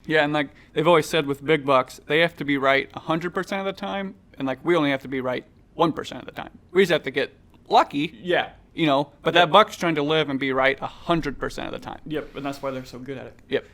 Yeah, and like they've always said with big bucks, they have to be right 100% of the time, and like we only have to be right 1% of the time. We just have to get lucky. Yeah. But that buck's trying to live and be right 100% of the time. Yep, and that's why they're so good at it. Yep.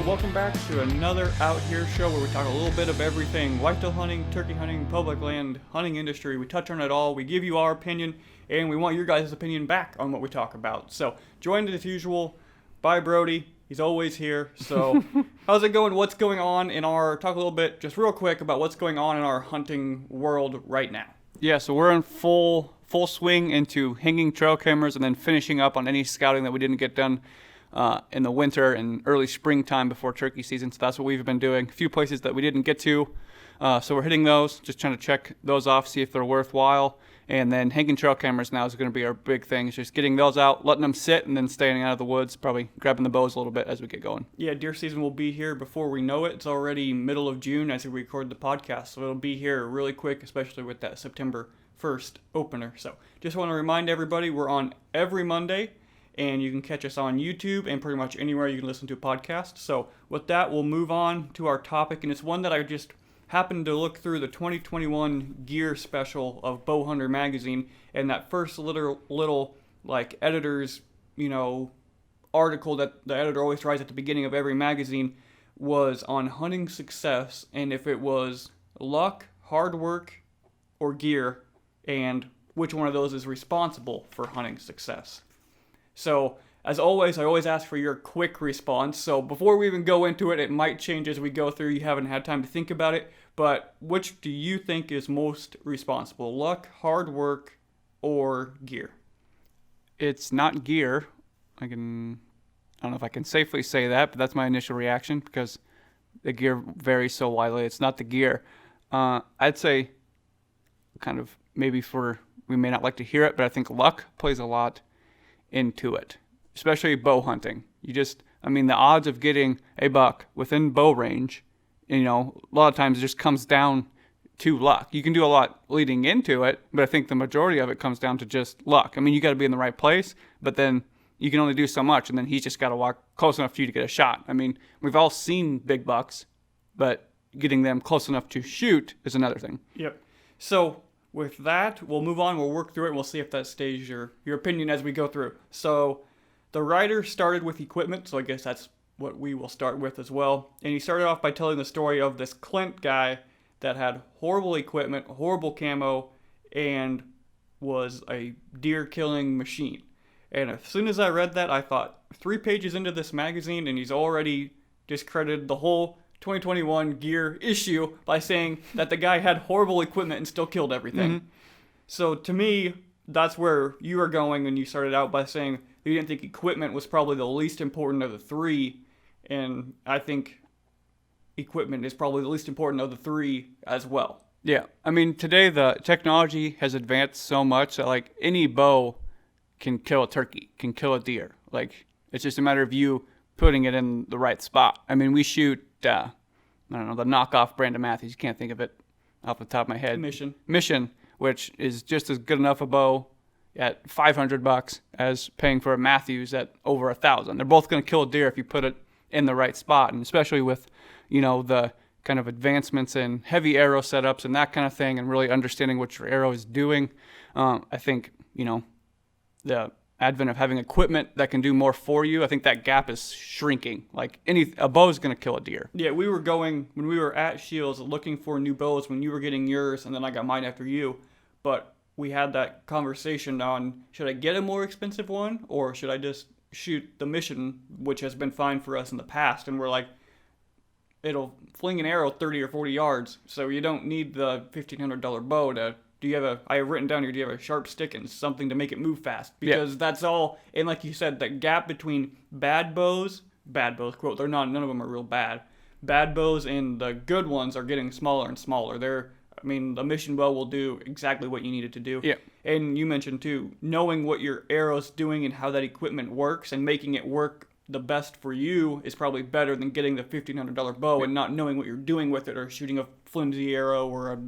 Welcome back to another Out Here show where we talk a little bit of everything. Whitetail hunting, turkey hunting, public land, hunting industry. We touch on it all. We give you our opinion, and we want your guys' opinion back on what we talk about. So, joined as usual by Brody. He's always here. So, how's it going? What's going on in talk a little bit, just real quick, about what's going on in our hunting world right now. Yeah, so we're in full swing into hanging trail cameras and then finishing up on any scouting that we didn't get done in the winter and early springtime before turkey season. So that's what we've been doing. A few places that we didn't get to. So we're hitting those, just trying to check those off, see if they're worthwhile. And then hanging trail cameras now is going to be our big thing. It's just getting those out, letting them sit, and then staying out of the woods, probably grabbing the bows a little bit as we get going. Yeah, deer season will be here before we know it. It's already middle of June as we record the podcast. So it'll be here really quick, especially with that September 1st opener. So just want to remind everybody, we're on every Monday. And you can catch us on YouTube and pretty much anywhere you can listen to a podcast. So with that, we'll move on to our topic. And it's one that I just happened to look through the 2021 gear special of Bowhunter magazine. And that first little like editor's, article that the editor always writes at the beginning of every magazine was on hunting success. And if it was luck, hard work, or gear, and which one of those is responsible for hunting success. So, as always, I always ask for your quick response. So, before we even go into it, it might change as we go through. You haven't had time to think about it. But which do you think is most responsible? Luck, hard work, or gear? It's not gear. I don't know if I can safely say that, but that's my initial reaction because the gear varies so widely. It's not the gear. I'd say kind of maybe we may not like to hear it, but I think luck plays a lot into it, especially bow hunting. The odds of getting a buck within bow range, a lot of times it just comes down to luck. You can do a lot leading into it, but I think the majority of it comes down to just luck. You got to be in the right place, but then you can only do so much, and then he's just got to walk close enough for you to get a shot. We've all seen big bucks, but getting them close enough to shoot is another thing. Yep. So, with that, we'll move on, we'll work through it, and we'll see if that stays your opinion as we go through. So, the writer started with equipment, so I guess that's what we will start with as well. And he started off by telling the story of this Clint guy that had horrible equipment, horrible camo, and was a deer-killing machine. And as soon as I read that, I thought, 3 pages into this magazine, and he's already discredited the whole 2021 gear issue by saying that the guy had horrible equipment and still killed everything. Mm-hmm. So to me, that's where you were going when you started out by saying you didn't think equipment was probably the least important of the 3. And I think equipment is probably the least important of the 3 as well. Yeah. Today the technology has advanced so much that any bow can kill a turkey, can kill a deer. It's just a matter of you putting it in the right spot. We shoot the knockoff brand of Matthews. You can't think of it off the top of my head. Mission, which is just as good enough a bow at $500 as paying for a Matthews at over $1,000. They're both going to kill a deer if you put it in the right spot, and especially with the kind of advancements in heavy arrow setups and that kind of thing, and really understanding what your arrow is doing. I think the advent of having equipment that can do more for you, I think that gap is shrinking. A bow is going to kill a deer. Yeah, when we were at Shields looking for new bows when you were getting yours, and then I got mine after you, but we had that conversation on, should I get a more expensive one, or should I just shoot the Mission, which has been fine for us in the past, and we're like, it'll fling an arrow 30 or 40 yards, so you don't need the $1,500 bow to I have written down here, do you have a sharp stick and something to make it move fast? Because that's all, and like you said, that gap between bad bows, quote, none of them are real bad bows, and the good ones are getting smaller and smaller. They're I mean, a mission bow will do exactly what you need it to do. Yeah. And you mentioned too, knowing what your arrow's doing and how that equipment works and making it work the best for you is probably better than getting the $1,500 bow and not knowing what you're doing with it, or shooting a flimsy arrow, or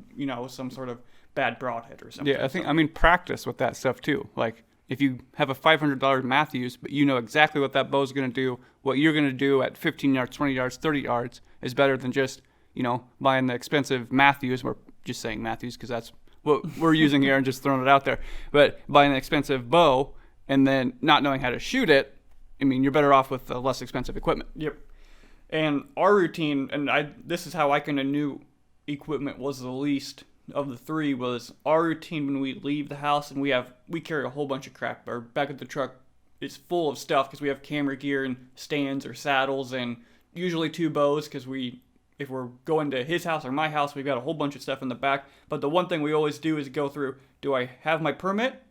some sort of bad broadhead or something. Yeah, I mean, practice with that stuff too. Like, if you have a $500 Matthews, but you know exactly what that bow's going to do, what you're going to do at 15 yards, 20 yards, 30 yards is better than just, buying the expensive Matthews. We're just saying Matthews because that's what we're using here and just throwing it out there. But buying an expensive bow and then not knowing how to shoot it, I mean, you're better off with less expensive equipment. Yep. And our routine, and this is how I kind of knew equipment was the least of the three, was our routine when we leave the house, and we carry a whole bunch of crap. Our back of the truck is full of stuff because we have camera gear and stands or saddles, and usually 2 bows because if we're going to his house or my house, we've got a whole bunch of stuff in the back. But the one thing we always do is go through, do I have my permit?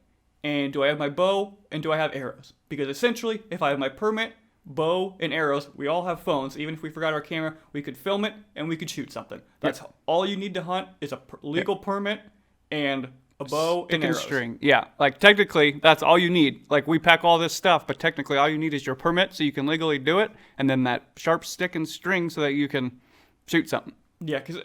And do I have my bow? And do I have arrows? Because essentially, if I have my permit, bow, and arrows, we all have phones. Even if we forgot our camera, we could film it and we could shoot something. That's all you need to hunt is a legal permit and a bow and arrows. String. Yeah, like technically, that's all you need. Like, we pack all this stuff, but technically all you need is your permit so you can legally do it, and then that sharp stick and string so that you can shoot something. Yeah, because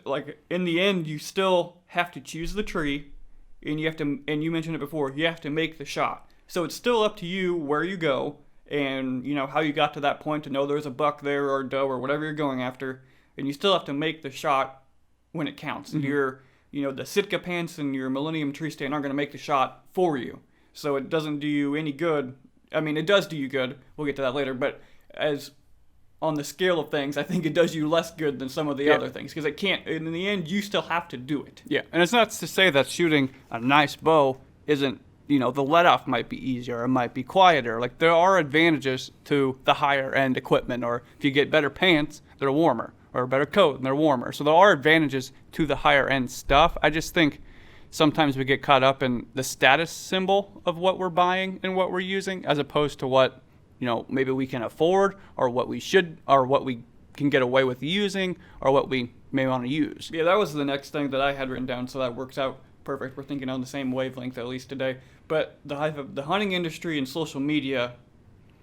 in the end, you still have to choose the tree. And you mentioned it before, you have to make the shot. So it's still up to you where you go and, how you got to that point to know there's a buck there or a doe or whatever you're going after. And you still have to make the shot when it counts. Mm-hmm. The Sitka pants and your Millennium tree stand aren't going to make the shot for you. So it doesn't do you any good. I mean, it does do you good. We'll get to that later. But on the scale of things, I think it does you less good than some of the other things, because it can't. In the end, you still have to do it. Yeah, and it's not to say that shooting a nice bow isn't, the let-off might be easier, it might be quieter. Like, there are advantages to the higher-end equipment, or if you get better pants, they're warmer, or a better coat, and they're warmer. So there are advantages to the higher-end stuff. I just think sometimes we get caught up in the status symbol of what we're buying and what we're using, as opposed to what maybe we can afford, or what we should, or what we can get away with using, or what we may want to use. Yeah, that was the next thing that I had written down, so that works out perfect. We're thinking on the same wavelength, at least today. But the hunting industry and social media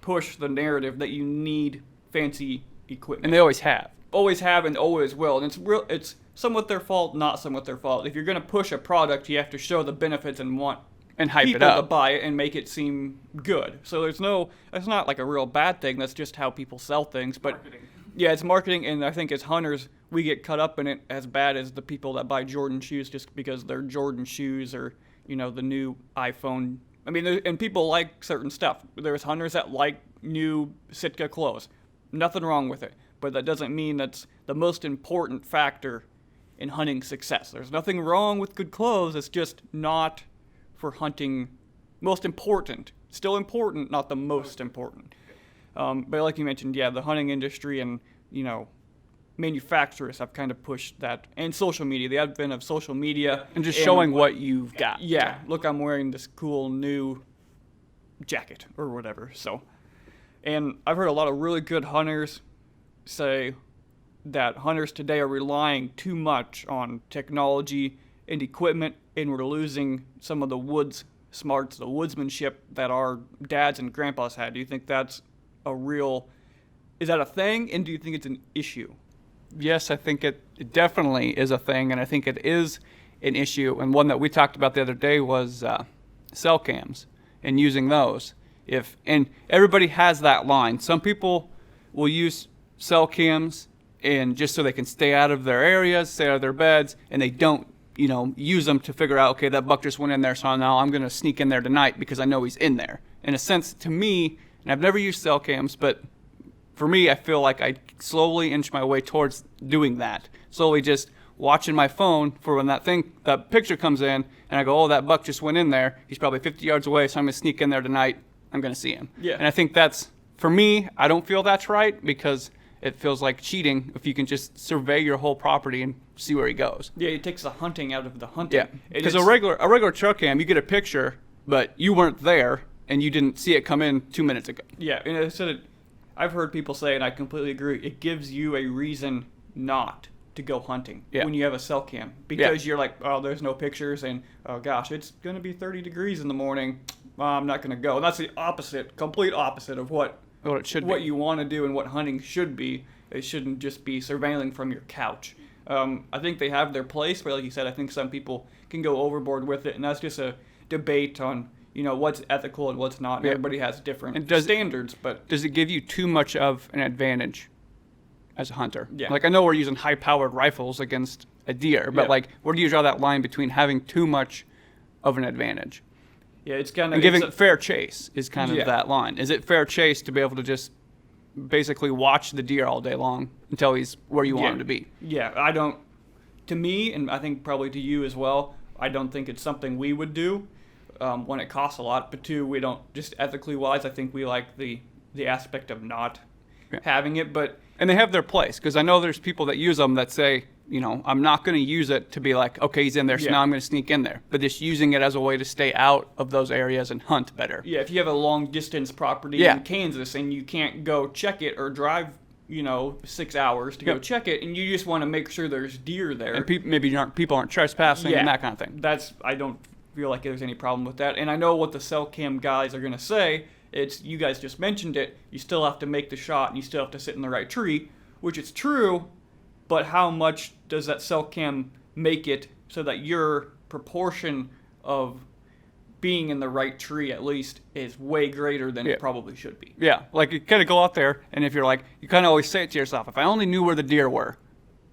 push the narrative that you need fancy equipment. And they always have. Always have and always will. And it's somewhat their fault, not somewhat their fault. If you're going to push a product, you have to show the benefits and want and hype people it up to buy it and make it seem good. So it's not like a real bad thing. That's just how people sell things. But marketing. Yeah, it's marketing, and I think as hunters, we get caught up in it as bad as the people that buy Jordan shoes just because they're Jordan shoes, or the new iPhone. I mean, and people like certain stuff. There's hunters that like new Sitka clothes. Nothing wrong with it, but that doesn't mean that's the most important factor in hunting success. There's nothing wrong with good clothes. It's just not for hunting most important. Still important, not the most important. But like you mentioned, the hunting industry and, manufacturers have kind of pushed that. And social media, the advent of social media. And just showing what you've got. Yeah, look, I'm wearing this cool new jacket or whatever. So, and I've heard a lot of really good hunters say that hunters today are relying too much on technology and equipment, and we're losing some of the woods smarts, the woodsmanship that our dads and grandpas had. Do you think that's is that a thing, and do you think it's an issue? Yes, I think it definitely is a thing, and I think it is an issue. And one that we talked about the other day was cell cams and using those. And everybody has that line. Some people will use cell cams and just so they can stay out of their areas, stay out of their beds, and they don't use them to figure out, okay, that buck just went in there, so now I'm going to sneak in there tonight because I know he's in there. In a sense, to me, and I've never used cell cams, but for me, I feel like I slowly inch my way towards doing that. Slowly just watching my phone for when that picture comes in, and I go, oh, that buck just went in there. He's probably 50 yards away, so I'm going to sneak in there tonight. I'm going to see him. Yeah. And I think that's, for me, I don't feel that's right because it feels like cheating if you can just survey your whole property and see where he goes. Yeah, it takes the hunting out of the hunting. Yeah, because a regular trail cam, you get a picture, but you weren't there and you didn't see it come in 2 minutes ago. Yeah, and I've heard people say, and I completely agree, it gives you a reason not to go hunting Yeah. when you have a cell cam, because you're like, oh, there's no pictures, and oh gosh, it's gonna be 30 degrees in the morning. I'm not gonna go. And that's the opposite, complete opposite of what it should what be. you want to do and what hunting should be. It shouldn't just be surveilling from your couch. I think they have their place, but like you said, I think some people can go overboard with it, and that's just a debate on what's ethical and what's not. And everybody has different standards, but does it give you too much of an advantage as a hunter? Yeah. Like, I know we're using high-powered rifles against a deer, but like, where do you draw that line between having too much of an advantage? Yeah, it's kind of and giving fair chase is kind of Yeah. that line. Is it fair chase to be able to just basically watch the deer all day long until he's where you want him to be? Yeah, I don't. To me, and I think probably to you as well, I don't think it's something we would do. When it costs a lot, but two, we don't, just ethically wise, I think we like the aspect of not having it. But and they have their place, because I know there's people that use them that say, I'm not going to use it to be like, okay, he's in there, so now I'm going to sneak in there, but just using it as a way to stay out of those areas and hunt better. Yeah, if you have a long distance property in Kansas and you can't go check it or drive 6 hours to go check it, and you just want to make sure there's deer there, and people aren't trespassing and that kind of thing. I don't feel like there's any problem with that. And I know what the cell cam guys are going to say. It's, you guys just mentioned it, you still have to make the shot and you still have to sit in the right tree, which is true, but how much does that cell cam make it so that your proportion of being in the right tree at least is way greater than it probably should be? Yeah, like you kind of go out there, and if you're like, you kind of always say it to yourself, if I only knew where the deer were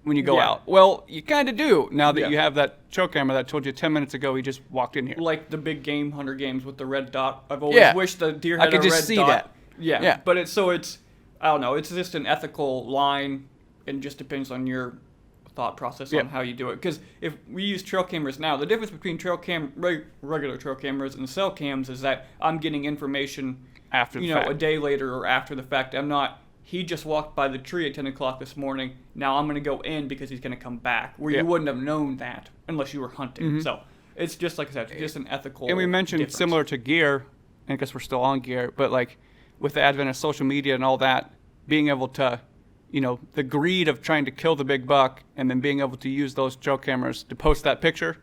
when you go out. Well, you kind of do now that you have that trail camera that told you 10 minutes ago he just walked in here. Like the big game hunter games with the red dot. I've always wished the deer had I could a just red see dot. that. Yeah. But it's I don't know, it's just an ethical line, and just depends on your thought process on how you do it. Because if we use trail cameras now, the difference between regular trail cameras and cell cams is that I'm getting information after the fact. A day later or after the fact. I'm not, he just walked by the tree at 10 o'clock this morning, now I'm going to go in because he's going to come back, where you wouldn't have known that unless you were hunting. So it's just, like I said, it's just an ethical And we mentioned difference. similar to gear, and I guess we're still on gear, but like with the advent of social media and all that, being able to, the greed of trying to kill the big buck and then being able to use those trail cameras to post that picture,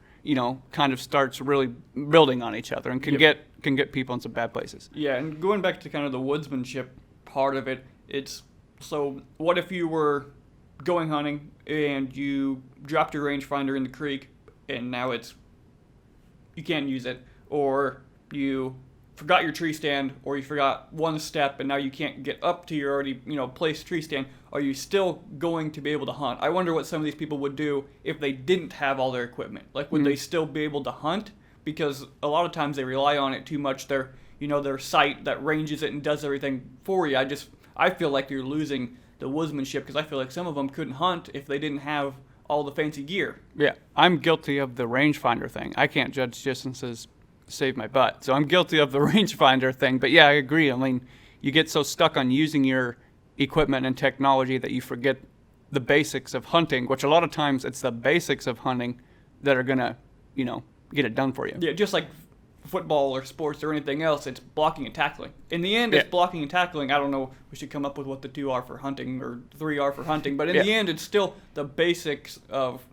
kind of starts really building on each other and can get people in some bad places. Yeah, and going back to kind of the woodsmanship part of it, it's, so what if you were going hunting and you dropped your rangefinder in the creek and now you can't use it, or you forgot your tree stand, or you forgot one step and now you can't get up to your already placed tree stand? Are you still going to be able to hunt? I wonder what some of these people would do if they didn't have all their equipment. Like, would they still be able to hunt? Because a lot of times they rely on it too much. Their sight that ranges it and does everything for you. I feel like you're losing the woodsmanship, because I feel like some of them couldn't hunt if they didn't have all the fancy gear. Yeah, I'm guilty of the rangefinder thing. I can't judge distances, save my butt. So I'm guilty of the rangefinder thing. But yeah, I agree. I mean, you get so stuck on using your equipment and technology that you forget the basics of hunting, which a lot of times it's the basics of hunting that are going to, get it done for you. Yeah, just like football or sports or anything else, it's blocking and tackling. In the end, it's blocking and tackling. I don't know, we should come up with what the 2 are for hunting or 3 are for hunting, but in the end, it's still the basics of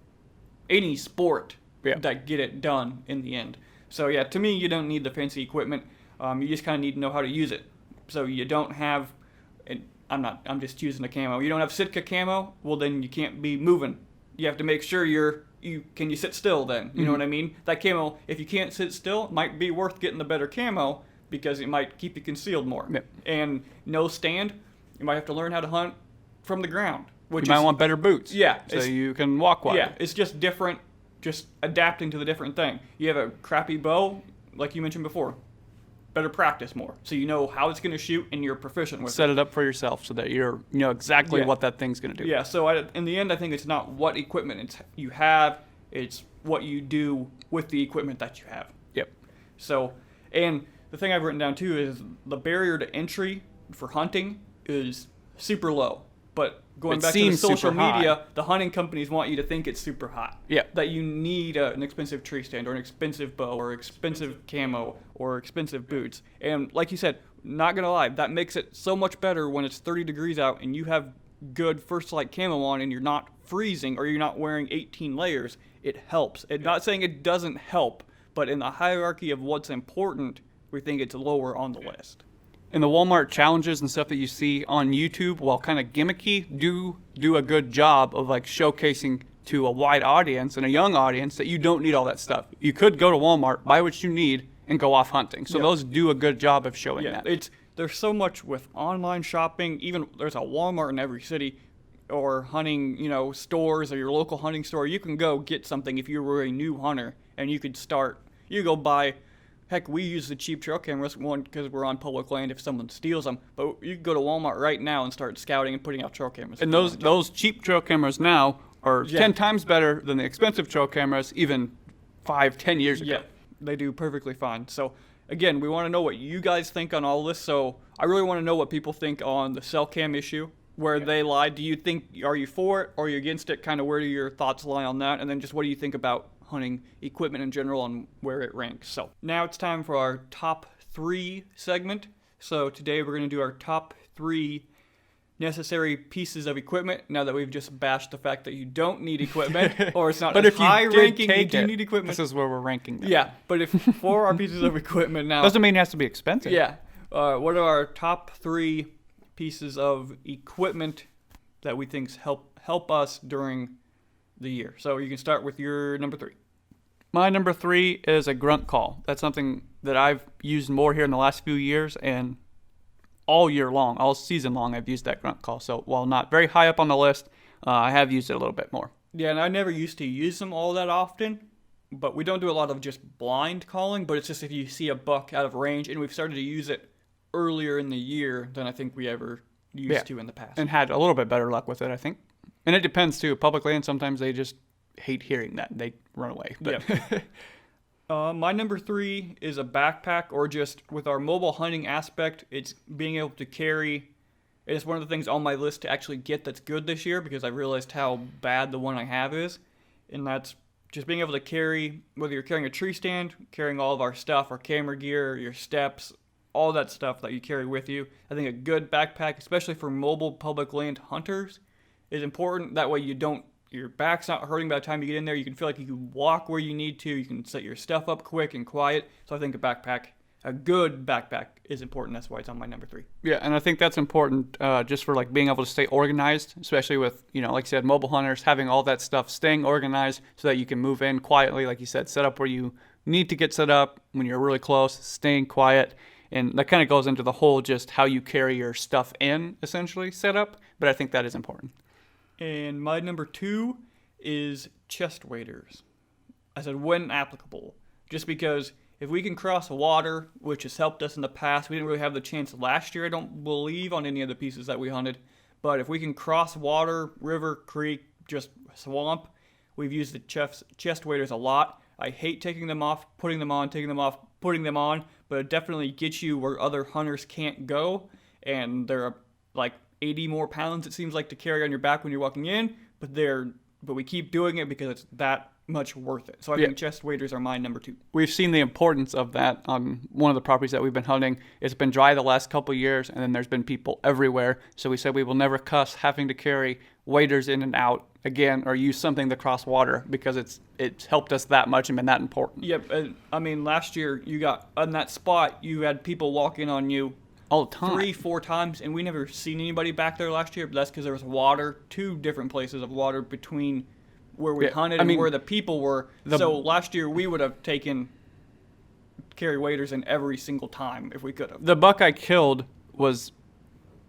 any sport that get it done in the end. So yeah, to me, you don't need the fancy equipment. You just kind of need to know how to use it. So you don't have, and I'm just choosing a camo. You don't have Sitka camo, well then you can't be moving. You have to make sure can you sit still then? You know what I mean? That camo, if you can't sit still, it might be worth getting the better camo, because it might keep you concealed more. Yep. And no stand, you might have to learn how to hunt from the ground. You might want better boots. Yeah. So you can walk wider. Yeah, it's just different, just adapting to the different thing. You have a crappy bow, like you mentioned before. Better practice more, so you know how it's going to shoot and you're proficient with it. Set it up for yourself so that you know exactly what that thing's going to do. Yeah, so in the end, I think it's not what equipment you have, it's what you do with the equipment that you have. Yep. So, and the thing I've written down too is the barrier to entry for hunting is super low. But going back to the social media, the hunting companies want you to think it's super hot. Yeah. That you need an expensive tree stand or an expensive bow or expensive camo or expensive boots. And like you said, not going to lie, that makes it so much better when it's 30 degrees out and you have good First Light camo on and you're not freezing or you're not wearing 18 layers, it helps. It's not saying it doesn't help, but in the hierarchy of what's important, we think it's lower on the list. And the Walmart challenges and stuff that you see on YouTube, while kind of gimmicky, do a good job of like showcasing to a wide audience and a young audience that you don't need all that stuff. You could go to Walmart, buy what you need, and go off hunting. So those do a good job of showing that. There's so much with online shopping. Even there's a Walmart in every city, or hunting, stores or your local hunting store. You can go get something if you were a new hunter, and you could start. You go buy. Heck, we use the cheap trail cameras, one, because we're on public land if someone steals them. But you can go to Walmart right now and start scouting and putting out trail cameras. And those cheap trail cameras now are 10 times better than the expensive trail cameras even 5-10 years ago. Yeah, they do perfectly fine. So, again, we want to know what you guys think on all this. So, I really want to know what people think on the cell cam issue, where they lied. Do you think, are you for it or are you against it? Kind of where do your thoughts lie on that? And then just what do you think about hunting equipment in general and where it ranks? So now it's time for our top 3 segment. So today we're going to do our top 3 necessary pieces of equipment, now that we've just bashed the fact that you don't need equipment, or it's not but as if you high did ranking, you take do it, need equipment. This is where we're ranking them. Yeah, but if for our pieces of equipment now, doesn't mean it has to be expensive. yeah, what are our top 3 pieces of equipment that we think help us during the year? So you can start with your number 3. My number 3 is a grunt call. That's something that I've used more here in the last few years, and all year long, all season long, I've used that grunt call. So while not very high up on the list, I have used it a little bit more. Yeah, and I never used to use them all that often, but we don't do a lot of just blind calling, but it's just if you see a buck out of range, and we've started to use it earlier in the year than I think we ever used to in the past. And had a little bit better luck with it, I think. And it depends, too. Public land, sometimes they just hate hearing that. They run away. But my number 3 is a backpack, or just with our mobile hunting aspect, it's being able to carry. It's one of the things on my list to actually get that's good this year, because I realized how bad the one I have is. And that's just being able to carry, whether you're carrying a tree stand, carrying all of our stuff, our camera gear, your steps, all that stuff that you carry with you. I think a good backpack, especially for mobile public land hunters, is important. That way your back's not hurting by the time you get in there. You can feel like you can walk where you need to. You can set your stuff up quick and quiet. So I think a good backpack is important. That's why it's on my number 3. Yeah, and I think that's important just for like being able to stay organized, especially with, like you said, mobile hunters, having all that stuff, staying organized so that you can move in quietly, like you said, set up where you need to get set up when you're really close, staying quiet. And that kind of goes into the whole just how you carry your stuff in, essentially, setup. But I think that is important. And my number 2 is chest waders. I said when applicable, just because if we can cross water, which has helped us in the past, we didn't really have the chance last year, I don't believe, on any of the pieces that we hunted. But if we can cross water, river, creek, just swamp, we've used the chest waders a lot. I hate taking them off, putting them on, taking them off, putting them on, but it definitely gets you where other hunters can't go. And they're like 80 more pounds, it seems like, to carry on your back when you're walking in, but we keep doing it because it's that much worth it. So I think chest waders are my number 2. We've seen the importance of that on one of the properties that we've been hunting. It's been dry the last couple of years, and then there's been people everywhere. So we said we will never cuss having to carry waders in and out again, or use something to cross water, because it's helped us that much and been that important. Yep. I mean, last year you got on that spot, you had people walking on you all the time, 3-4 times, and we never seen anybody back there last year. But that's because there was water, 2 different places of water between where we hunted and where the people were. So last year we would have carry waders in every single time if we could have. The buck I killed was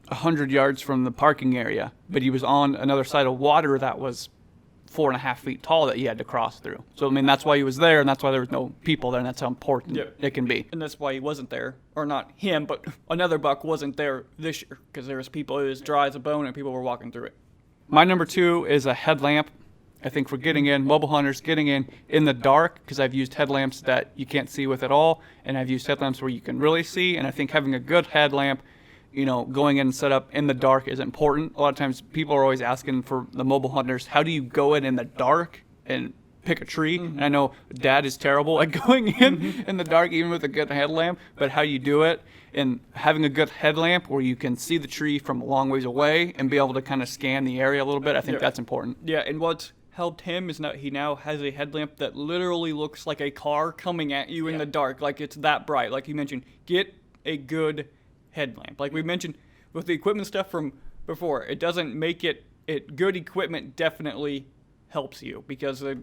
100 yards from the parking area, but he was on another side of water that was 4.5 feet tall that he had to cross through. So, I mean, that's why he was there, and that's why there was no people there, and that's how important it can be. And that's why he wasn't there, or not him, but another buck wasn't there this year, because there was people, it was dry as a bone, and people were walking through it. My number 2 is a headlamp. I think for getting in, mobile hunters getting in the dark, because I've used headlamps that you can't see with at all, and I've used headlamps where you can really see, and I think having a good headlamp, going in and set up in the dark is important. A lot of times people are always asking for the mobile hunters, how do you go in the dark and pick a tree. And I know Dad is terrible at going in the dark, even with a good headlamp, but how you do it and having a good headlamp where you can see the tree from a long ways away and be able to kind of scan the area a little bit, I think that's important. Yeah, and what's helped him is that he now has a headlamp that literally looks like a car coming at you in the dark. Like, it's that bright. Like you mentioned, get a good headlamp. Like we mentioned with the equipment stuff from before, it doesn't make it good equipment definitely helps you, because a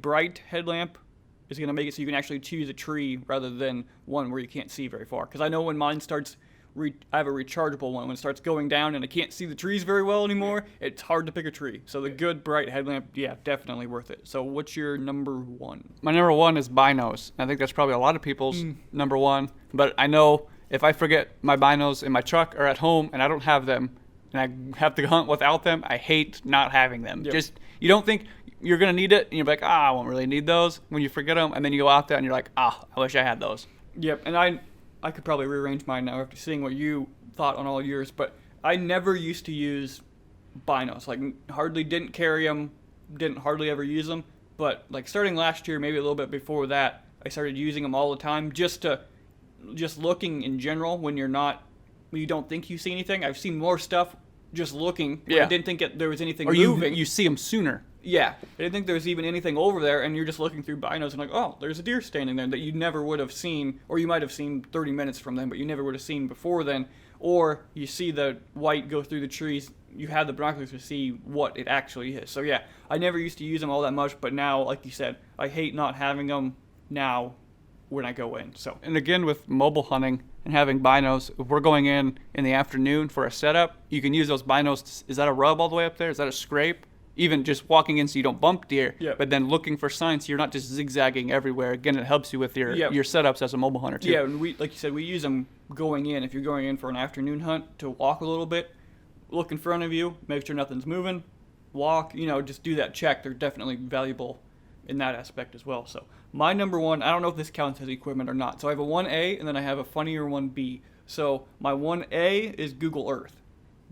bright headlamp is going to make it so you can actually choose a tree rather than one where you can't see very far. Because I know when mine starts, I have a rechargeable one. When it starts going down and I can't see the trees very well anymore, it's hard to pick a tree. So the good bright headlamp, yeah, definitely worth it. So what's your number one? My number one is binos. I think that's probably a lot of people's number one. But I know if I forget my binos in my truck or at home and I don't have them and I have to hunt without them, I hate not having them. Just, you don't think you're going to need it, and you're like, I won't really need those when you forget them, and then you go out there and you're like, I wish I had those. Yep, and I could probably rearrange mine now after seeing what you thought on all yours, but I never used to use binos. Like, hardly didn't carry them, didn't hardly ever use them, but like starting last year, maybe a little bit before that, I started using them all the time just looking in general when you don't think you see anything. I've seen more stuff just looking. I didn't think there was anything moving. You see them sooner. Yeah, I didn't think there was even anything over there, and you're just looking through binos and like, oh, there's a deer standing there that you never would have seen, or you might have seen 30 minutes from them, but you never would have seen before then. Or you see the white go through the trees, you have the binoculars to see what it actually is. So yeah, I never used to use them all that much, but now, like you said, I hate not having them now when I go in. So, and again, with mobile hunting and having binos, if we're going in the afternoon for a setup, you can use those binos. Is that a rub all the way up there? Is that a scrape? Even just walking in so you don't bump deer, but then looking for signs so you're not just zigzagging everywhere. Again, it helps you with your setups as a mobile hunter too. Yeah, and like you said, we use them going in. If you're going in for an afternoon hunt, to walk a little bit, look in front of you, make sure nothing's moving, walk, just do that check. They're definitely valuable in that aspect as well. So my number one, I don't know if this counts as equipment or not. So I have a 1A and then I have a funnier 1B. So my 1A is Google Earth.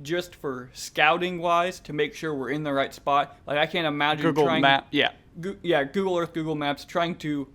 Just for scouting wise, to make sure we're in the right spot. Like, I can't imagine Google Map, Google Earth, Google Maps, trying to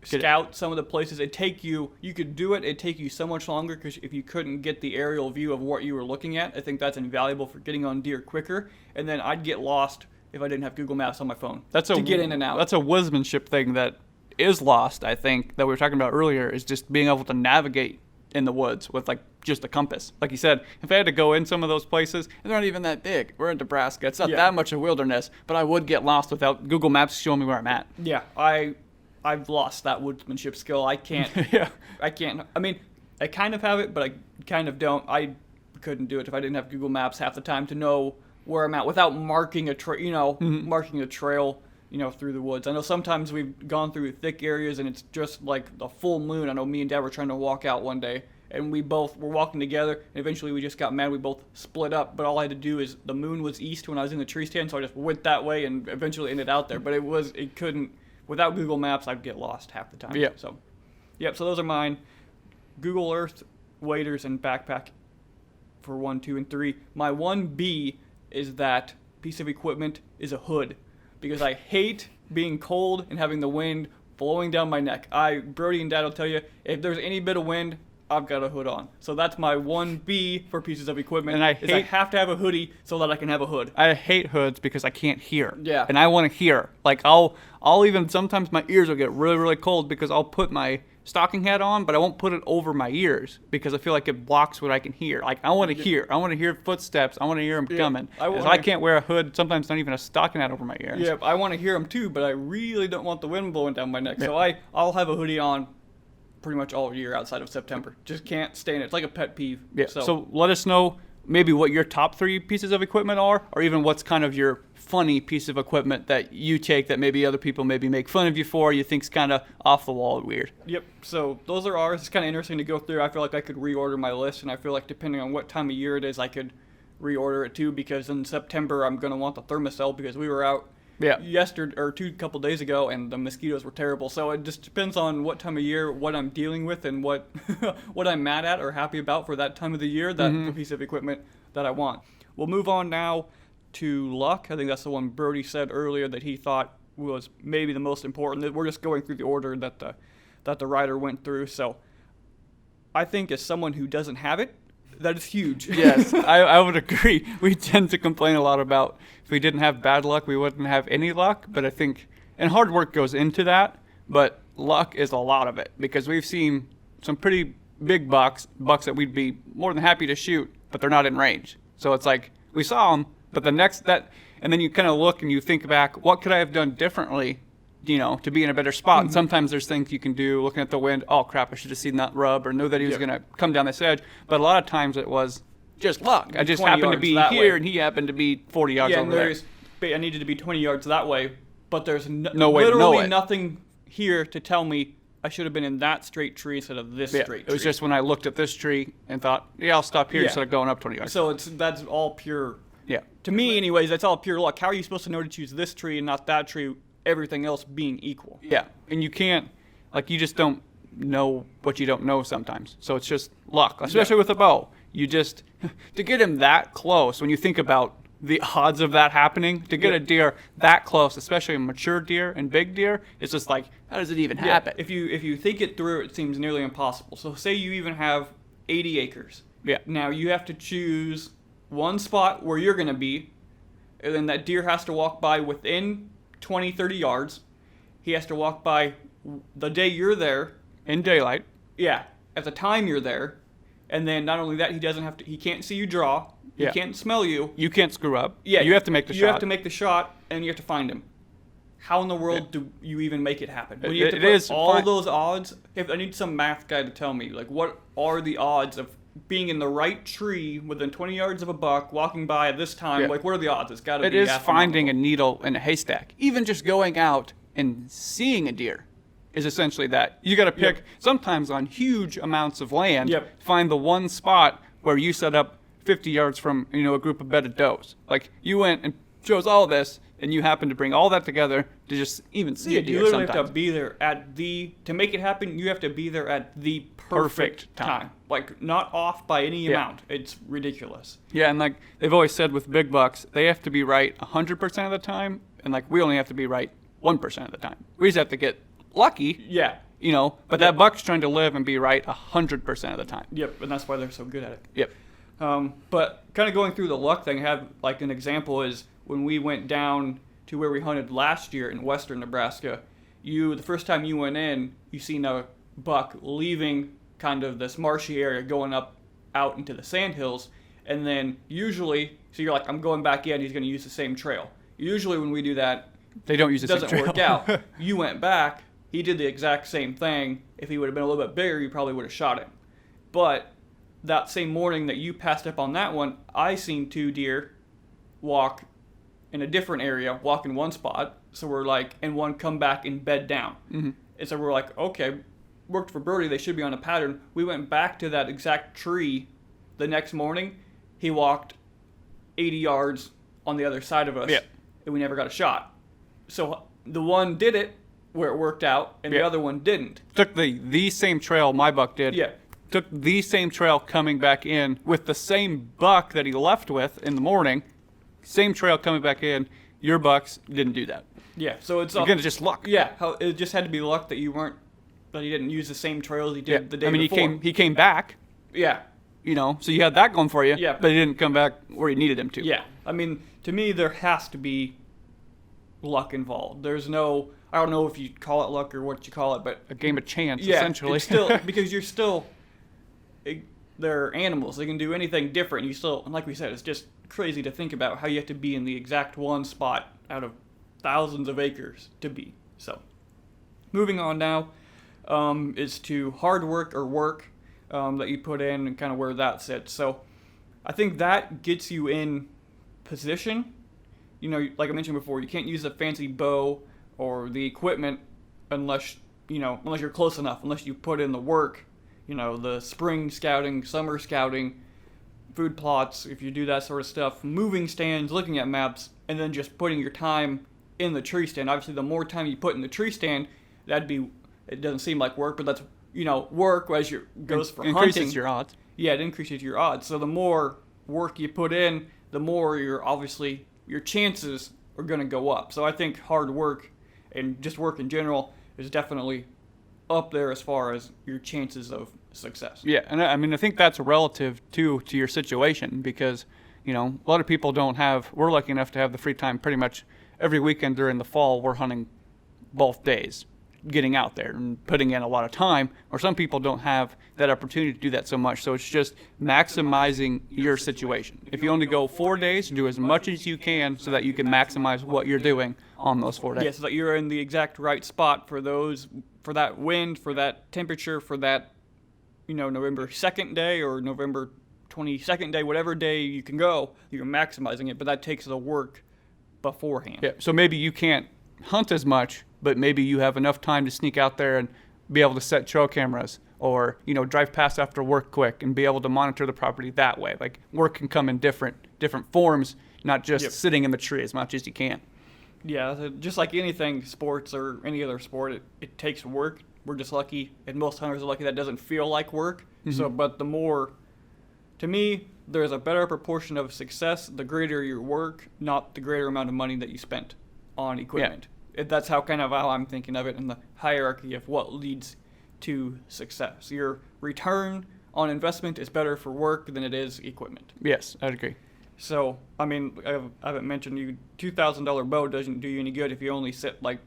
scout some of the places. You could do it, it'd take you so much longer, because if you couldn't get the aerial view of what you were looking at, I think that's invaluable for getting on deer quicker. And then I'd get lost if I didn't have Google Maps on my phone to get in and out. That's a woodsmanship thing that is lost, I think, that we were talking about earlier, is just being able to navigate in the woods with like just a compass. Like you said, if I had to go in some of those places, and they're not even that big. We're in Nebraska. It's not that much a wilderness, but I would get lost without Google Maps showing me where I'm at. Yeah, I've lost that woodsmanship skill. I can't. I can't. I mean, I kind of have it, but I kind of don't. I couldn't do it if I didn't have Google Maps half the time to know where I'm at without marking marking a trail, through the woods. I know sometimes we've gone through thick areas and it's just like the full moon. I know me and Dad were trying to walk out one day, and we both were walking together, and eventually we just got mad. We both split up, but all I had to do is, the moon was east when I was in the tree stand, so I just went that way and eventually ended out there. But it couldn't, without Google Maps, I'd get lost half the time. Yeah. So those are mine. Google Earth, waders, and backpack for 1, 2, and 3. My 1B is that piece of equipment is a hood, because I hate being cold and having the wind blowing down my neck. Brody and Dad will tell you, if there's any bit of wind, I've got a hood on. So that's my 1B for pieces of equipment. And I have to have a hoodie so that I can have a hood. I hate hoods because I can't hear. Yeah. And I want to hear. Like, I'll even, sometimes my ears will get really, really cold because I'll put my stocking hat on, but I won't put it over my ears because I feel like it blocks what I can hear. Like, I want to hear. I want to hear footsteps. I want to hear them coming. I can't wear a hood, sometimes not even a stocking hat over my ears. Yeah, I want to hear them too, but I really don't want the wind blowing down my neck. Yeah. So I'll have a hoodie on pretty much all year outside of September. Just can't stay in it. It's like a pet peeve. Yeah. So let us know maybe what your top 3 pieces of equipment are, or even what's kind of your funny piece of equipment that you take that maybe other people maybe make fun of you for, you think's kind of off the wall weird. Yep. So those are ours. It's kind of interesting to go through. I feel like I could reorder my list, and I feel like depending on what time of year it is, I could reorder it too, because in September I'm going to want the thermocell, because we were out yesterday or a couple days ago and the mosquitoes were terrible. So it just depends on what time of year, what I'm dealing with, and what what I'm mad at or happy about for that time of the year, that the piece of equipment that I want. We'll move on now to luck. I think that's the one Brody said earlier that he thought was maybe the most important. We're just going through the order that the rider went through. So I think as someone who doesn't have it, that is huge. Yes, I would agree. We tend to complain a lot about if we didn't have bad luck, we wouldn't have any luck. But I think, and hard work goes into that, but luck is a lot of it because we've seen some pretty big bucks that we'd be more than happy to shoot, but they're not in range. So it's like we saw them, but and then you kind of look and you think back, what could I have done differently, to be in a better spot? And sometimes there's things you can do looking at the wind. Oh crap, I should have seen that rub or knew that he was going to come down this edge. But a lot of times it was just luck. I just happened to be here and he happened to be 40 yards over there. I needed to be 20 yards that way, but there's no way literally nothing here to tell me I should have been in that straight tree instead of this straight tree. It was just when I looked at this tree and thought, I'll stop here instead of going up 20 yards. So that's all pure. Yeah. To me, anyways, that's all pure luck. How are you supposed to know to choose this tree and not that tree, everything else being equal? Yeah, and you can't, you just don't know what you don't know sometimes. So it's just luck, especially with a bow. You just, to get him that close, when you think about the odds of that happening, to get a deer that close, especially a mature deer and big deer, it's just like, how does it even happen? If you think it through, it seems nearly impossible. So say you even have 80 acres. Yeah. Now you have to choose one spot where you're going to be, and then that deer has to walk by within 20, 30 yards. He has to walk by the day you're there. In daylight. Yeah, at the time you're there. And then not only that, he can't see you draw. He can't smell you. You can't screw up. Yeah. You have to make the shot. You have to make the shot, and you have to find him. How in the world do you even make it happen? When you have to put all those odds, I need some math guy to tell me, what are the odds of being in the right tree within 20 yards of a buck, walking by at this time? What are the odds? It's got to be. It is finding a needle in a haystack. Even just going out and seeing a deer is essentially that. You got to pick sometimes on huge amounts of land. Find the one spot where you set up 50 yards from a group of bedded does. You went and chose all this, and you happen to bring all that together to just even see a deer. You literally sometimes. have to be there to make it happen. You have to be there at the perfect time. Not off by any amount. It's ridiculous. Yeah, and they've always said with big bucks, they have to be right 100% of the time, and we only have to be right 1% of the time. We just have to get lucky. Yeah. But that buck's trying to live and be right 100% of the time. Yep, and that's why they're so good at it. Yep. But kind of going through the luck thing, I have an example is when we went down to where we hunted last year in western Nebraska. The first time you went in, you seen a buck leaving kind of this marshy area going out into the sandhills, and then usually, so you're like, I'm going back in, he's going to use the same trail. Usually when we do that, they don't use the same trail. It doesn't work out. You went back, he did the exact same thing. If he would have been a little bit bigger, you probably would have shot him. But that same morning that you passed up on that one, I seen two deer walk in a different area, walk in one spot. So we're and one come back and bed down. Mm-hmm. And so we're like, okay, worked for birdie, they should be on a pattern. We went back to that exact tree the next morning. He walked 80 yards on the other side of us, and we never got a shot. So the one did it where it worked out, and the other one didn't. Took the same trail my buck did. Yeah. Took the same trail coming back in with the same buck that he left with in the morning. Same trail coming back in. Your bucks didn't do that. Yeah, so it's again, it's just luck. Yeah, it just had to be luck that he didn't use the same trails he did the day before. He came back. Yeah. So you had that going for you. Yeah. But he didn't come back where you needed him to. Yeah. To me, there has to be luck involved. There's no, I don't know if you call it luck or what you call it, but a game of chance, essentially. It's still, because you're still, they're animals. They can do anything different. You still, and like we said, it's just crazy to think about how you have to be in the exact one spot out of thousands of acres to be. So, moving on now is to hard work or work that you put in and kind of where that sits. So, I think that gets you in position. Like I mentioned before, you can't use a fancy bow or the equipment unless you're close enough, unless you put in the work, the spring scouting, summer scouting, food plots, if you do that sort of stuff, moving stands, looking at maps, and then just putting your time in the tree stand. Obviously, the more time you put in the tree stand, it doesn't seem like work, but that's, work as goes for hunting. Increases your odds. Yeah, it increases your odds. So the more work you put in, the more your chances are going to go up. So I think hard work and just work in general is definitely up there as far as your chances of success. Yeah, and I mean, I think that's relative to your situation because, you know, a lot of people we're lucky enough to have the free time pretty much every weekend during the fall. We're hunting both days, getting out there and putting in a lot of time, or some people don't have that opportunity to do that so much. So it's just maximizing your situation. If you only go 4 days, do as much as you can so that you can maximize what you're doing on those 4 days. Yeah, so that you're in the exact right spot for that wind, for that temperature, for that, you know, November 2nd day or November 22nd day, whatever day you can go, you're maximizing it, but that takes the work beforehand. Yeah, so maybe you can't hunt as much, but maybe you have enough time to sneak out there and be able to set trail cameras or, you know, drive past after work quick and be able to monitor the property that way. Like, work can come in different forms, not just sitting in the tree as much as you can. Yeah, just like anything, sports or any other sport, it takes work. We're just lucky, and most hunters are lucky that doesn't feel like work. Mm-hmm. So, but to me, there's a better proportion of success the greater your work, not the greater amount of money that you spent on equipment. Yeah. That's how I'm thinking of it in the hierarchy of what leads to success. Your return on investment is better for work than it is equipment. Yes, I'd agree. So, I mean, I haven't mentioned you, $2,000 bow doesn't do you any good if you only sit like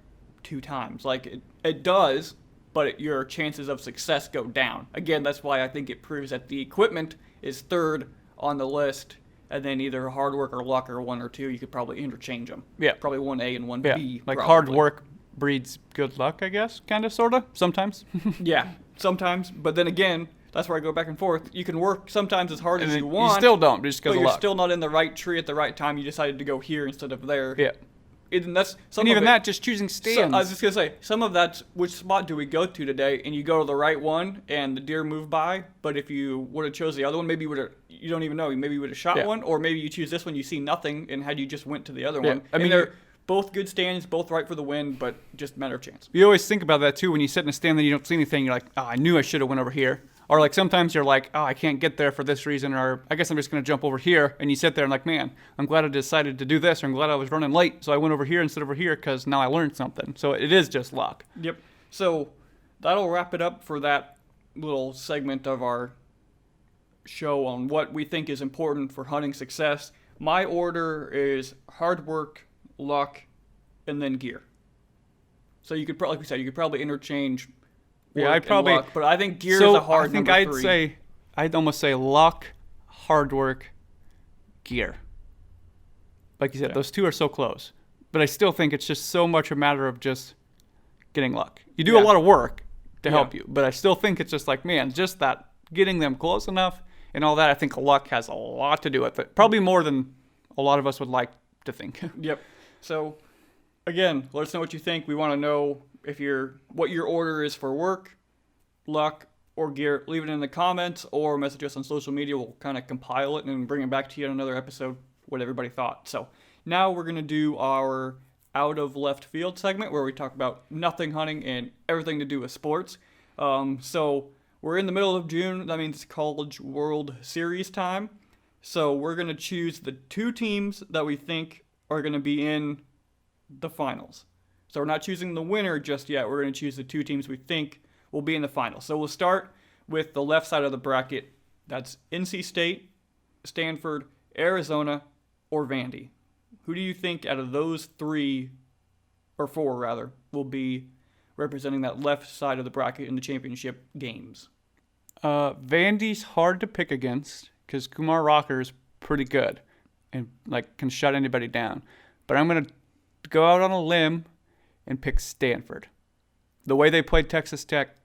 2 times. Like, it does, but your chances of success go down. Again, that's why I think it proves that the equipment is third on the list, and then either hard work or luck or 1 or 2, you could probably interchange them. Yeah. Probably 1A and 1B. Yeah. Like, probably. hard work breeds good luck, I guess, kind of, sort of, sometimes. Yeah, sometimes, but then again, that's where I go back and forth. You can work sometimes as hard as you want. You still don't, just because of luck. But you're still not in the right tree at the right time. You decided to go here instead of there. Yeah. And that's and even that, just choosing stands. So, I was just going to say, some of that's which spot do we go to today, and you go to the right one, and the deer move by. But if you would have chose the other one, maybe you don't even know. Maybe you would have shot one, or maybe you choose this one, you see nothing, and had you just went to the other one. I mean, they're both good stands, both right for the win, but just a matter of chance. You always think about that, too, when you sit in a stand and you don't see anything. You're like, oh, I knew I should have went over here. Or like sometimes you're like, oh, I can't get there for this reason, or I guess I'm just going to jump over here. And you sit there and like, man, I'm glad I decided to do this, or I'm glad I was running late, so I went over here instead of over here because now I learned something. So it is just luck. Yep. So that'll wrap it up for that little segment of our show on what we think is important for hunting success. My order is hard work, luck, and then gear. So you could probably, like we said, you could probably interchange. Yeah, I'd probably. Luck, but I think gear is a hard number 3. I'd almost say luck, hard work, gear. Like you said, those 2 are so close. But I still think it's just so much a matter of just getting luck. You do a lot of work to help you, but I still think it's just like, man, just that getting them close enough and all that. I think luck has a lot to do with it. Probably more than a lot of us would like to think. Yep. So, again, let us know what you think. We want to know what your order is for work, luck, or gear. Leave it in the comments or message us on social media. We'll kind of compile it and bring it back to you in another episode, what everybody thought. So now we're going to do our out of left field segment where we talk about nothing hunting and everything to do with sports. So we're in the middle of June. That means College World Series time. So we're going to choose the 2 teams that we think are going to be in the finals. So we're not choosing the winner just yet. We're going to choose the 2 teams we think will be in the finals. So we'll start with the left side of the bracket. That's NC State, Stanford, Arizona, or Vandy. Who do you think out of those 3, or 4 rather, will be representing that left side of the bracket in the championship games? Vandy's hard to pick against because Kumar Rocker's pretty good and like can shut anybody down. But I'm going to go out on a limb and pick Stanford. The way they played Texas Tech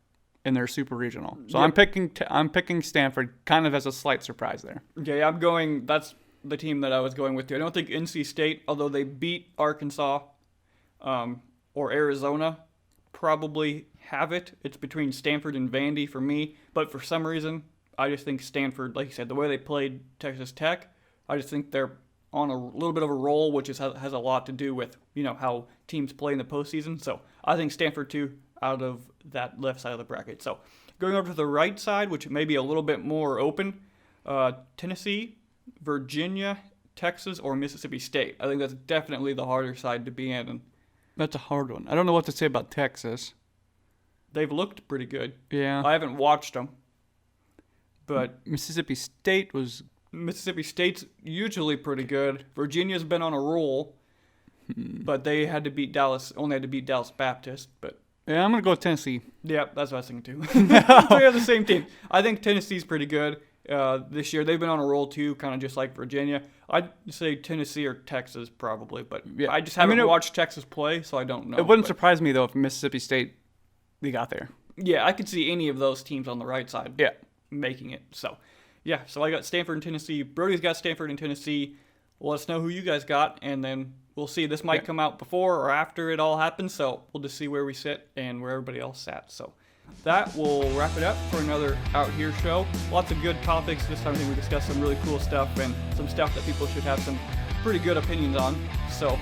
in their super regional. So I'm picking Stanford kind of as a slight surprise there. Okay, that's the team that I was going with too. I don't think NC State, although they beat Arkansas or Arizona, probably have it. It's between Stanford and Vandy for me. But for some reason, I just think Stanford, like you said, the way they played Texas Tech, I just think they're on a little bit of a roll, which has a lot to do with, how teams play in the postseason. So I think Stanford too out of that left side of the bracket. So going over to the right side, which may be a little bit more open, Tennessee, Virginia, Texas, or Mississippi State. I think that's definitely the harder side to be in. And That's a hard one. I don't know what to say about Texas. They've looked pretty good. Yeah. I haven't watched them, but Mississippi State was. Mississippi State's usually pretty good. Virginia's been on a roll, but they had to beat Dallas. Only had to beat Dallas Baptist, but. Yeah, I'm gonna go with Tennessee. Yeah, that's what I was thinking too. So we have the same team. I think Tennessee's pretty good this year. They've been on a roll too, kind of just like Virginia. I'd say Tennessee or Texas probably, but Yeah. I just haven't watched Texas play, so I don't know. It wouldn't but, surprise me though if Mississippi State they got there. yeah, I could see any of those teams on the right side Yeah. making it. So, yeah, so I got Stanford and Tennessee. Brody's got Stanford and Tennessee. Let us know who you guys got, and then we'll see. This might come out before or after it all happens, so we'll just see where we sit and where everybody else sat. So that will wrap it up for another Out Here show. Lots of good topics. This time I think we discussed some really cool stuff and some stuff that people should have some pretty good opinions on. So,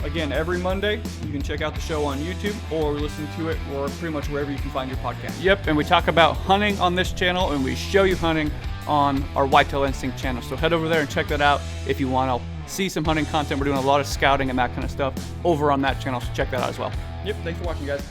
again, every Monday, you can check out the show on YouTube or listen to it or pretty much wherever you can find your podcast. Yep, and we talk about hunting on this channel, and we show you hunting on our Whitetail Instinct channel. So head over there and check that out if you want to see some hunting content. We're doing a lot of scouting and that kind of stuff over on that channel, so check that out as well. Yep, thanks for watching, guys.